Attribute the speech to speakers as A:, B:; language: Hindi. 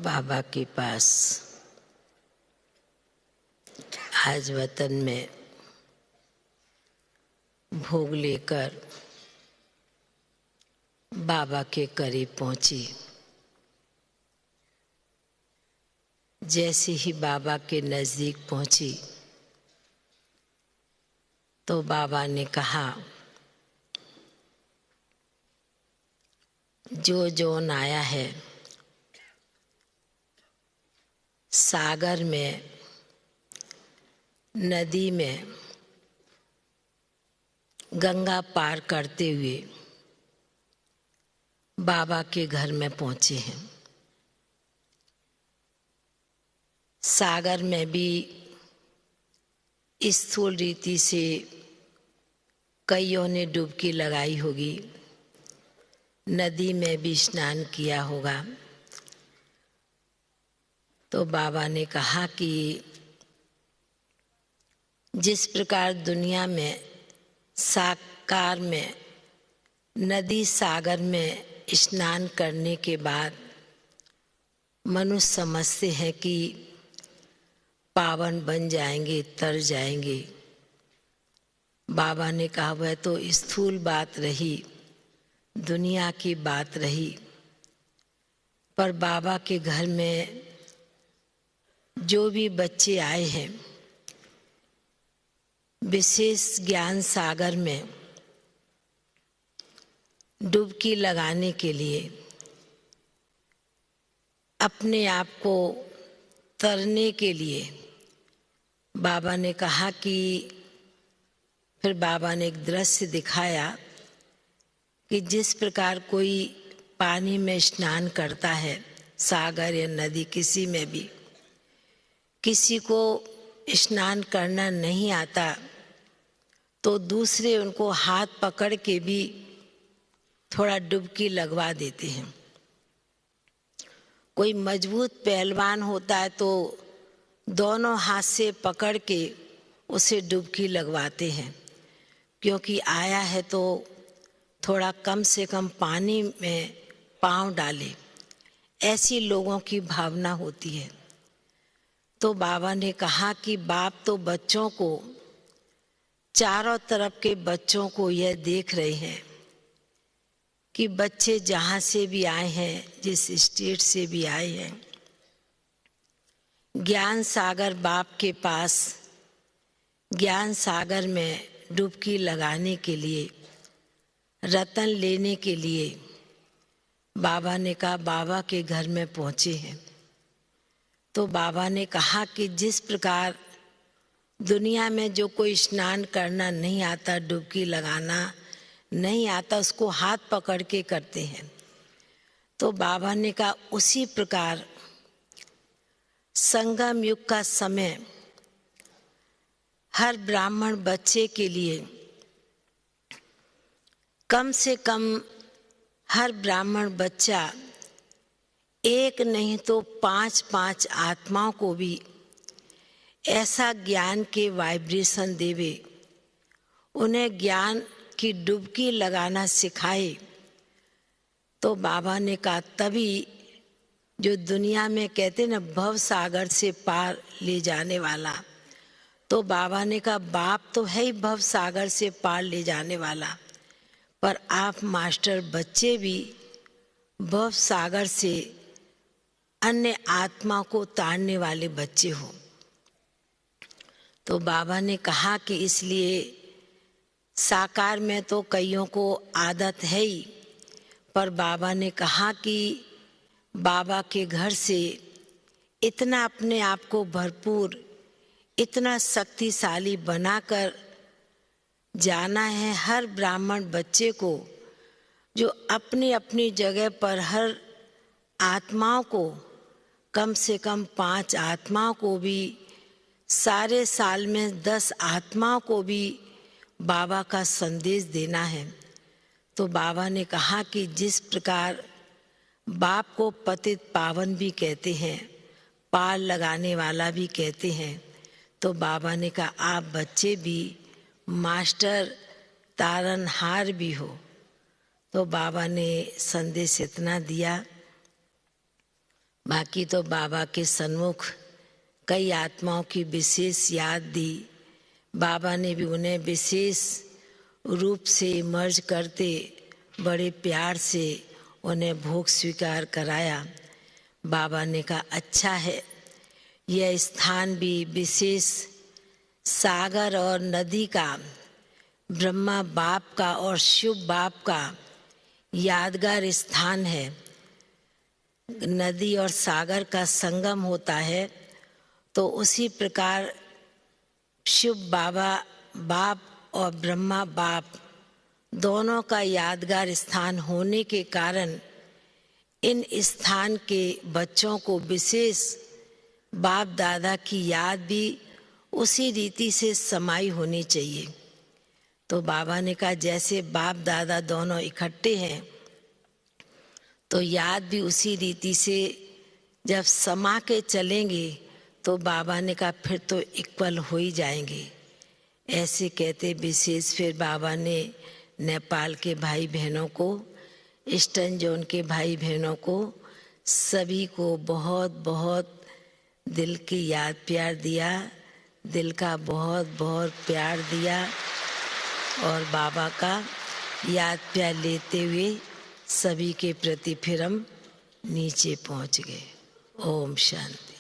A: बाबा के पास आज वतन में भोग लेकर बाबा के करीब पहुंची। जैसे ही बाबा के नजदीक पहुंची तो बाबा ने कहा, जो जौन आया है सागर में, नदी में गंगा पार करते हुए बाबा के घर में पहुंचे हैं। सागर में भी स्थूल रीति से कईयों ने डुबकी लगाई होगी, नदी में भी स्नान किया होगा। तो बाबा ने कहा कि जिस प्रकार दुनिया में साकार में नदी सागर में स्नान करने के बाद मनुष्य समझते हैं कि पावन बन जाएंगे, तर जाएंगे। बाबा ने कहा वह तो स्थूल बात रही, दुनिया की बात रही, पर बाबा के घर में जो भी बच्चे आए हैं विशेष ज्ञान सागर में डुबकी लगाने के लिए, अपने आप को तरने के लिए, बाबा ने कहा कि फिर बाबा ने एक दृश्य दिखाया कि जिस प्रकार कोई पानी में स्नान करता है, सागर या नदी किसी में भी, किसी को स्नान करना नहीं आता तो दूसरे उनको हाथ पकड़ के भी थोड़ा डुबकी लगवा देते हैं। कोई मजबूत पहलवान होता है तो दोनों हाथ से पकड़ के उसे डुबकी लगवाते हैं, क्योंकि आया है तो थोड़ा कम से कम पानी में पांव डाले, ऐसी लोगों की भावना होती है। तो बाबा ने कहा कि बाप तो बच्चों को, चारों तरफ के बच्चों को यह देख रहे हैं कि बच्चे जहाँ से भी आए हैं, जिस स्टेट से भी आए हैं, ज्ञान सागर बाप के पास ज्ञान सागर में डुबकी लगाने के लिए, रतन लेने के लिए बाबा ने कहा बाबा के घर में पहुंचे हैं। तो बाबा ने कहा कि जिस प्रकार दुनिया में जो कोई स्नान करना नहीं आता, डुबकी लगाना नहीं आता, उसको हाथ पकड़ के करते हैं। तो बाबा ने कहा उसी प्रकार संगम युग का समय हर ब्राह्मण बच्चे के लिए कम से कम हर ब्राह्मण बच्चा एक नहीं तो 5-5 आत्माओं को भी ऐसा ज्ञान के वाइब्रेशन देवे, उन्हें ज्ञान की डुबकी लगाना सिखाए। तो बाबा ने कहा तभी जो दुनिया में कहते ना भव सागर से पार ले जाने वाला, तो बाबा ने कहा बाप तो है ही भव सागर से पार ले जाने वाला, पर आप मास्टर बच्चे भी भव सागर से अन्य आत्मा को तारने वाले बच्चे हो। तो बाबा ने कहा कि इसलिए साकार में तो कईयों को आदत है ही, पर बाबा ने कहा कि बाबा के घर से इतना अपने आप को भरपूर, इतना शक्तिशाली बनाकर जाना है हर ब्राह्मण बच्चे को, जो अपनी अपनी जगह पर हर आत्माओं को, कम से कम 5 आत्माओं को भी, सारे साल में 10 आत्माओं को भी बाबा का संदेश देना है। तो बाबा ने कहा कि जिस प्रकार बाप को पतित पावन भी कहते हैं, पार लगाने वाला भी कहते हैं, तो बाबा ने कहा आप बच्चे भी मास्टर तारनहार भी हो। तो बाबा ने संदेश इतना दिया। बाकी तो बाबा के सन्मुख कई आत्माओं की विशेष याद दी। बाबा ने भी उन्हें विशेष रूप से इमर्ज करते बड़े प्यार से उन्हें भोग स्वीकार कराया। बाबा ने कहा अच्छा है, यह स्थान भी विशेष सागर और नदी का, ब्रह्मा बाप का और शिव बाप का यादगार स्थान है। नदी और सागर का संगम होता है, तो उसी प्रकार शिव बाबा बाप और ब्रह्मा बाप दोनों का यादगार स्थान होने के कारण इन स्थान के बच्चों को विशेष बाप दादा की याद भी उसी रीति से समाई होनी चाहिए। तो बाबा ने कहा जैसे बाप दादा दोनों इकट्ठे हैं तो याद भी उसी रीति से जब समा के चलेंगे तो बाबा ने कहा फिर तो इक्वल हो ही जाएंगे। ऐसे कहते विशेष फिर बाबा ने नेपाल के भाई बहनों को, ईस्टर्न जोन के भाई बहनों को, सभी को बहुत बहुत दिल की याद प्यार दिया, दिल का बहुत बहुत प्यार दिया और बाबा का याद प्यार लेते हुए सभी के प्रति फिर हम नीचे पहुंच गए। ओम शांति।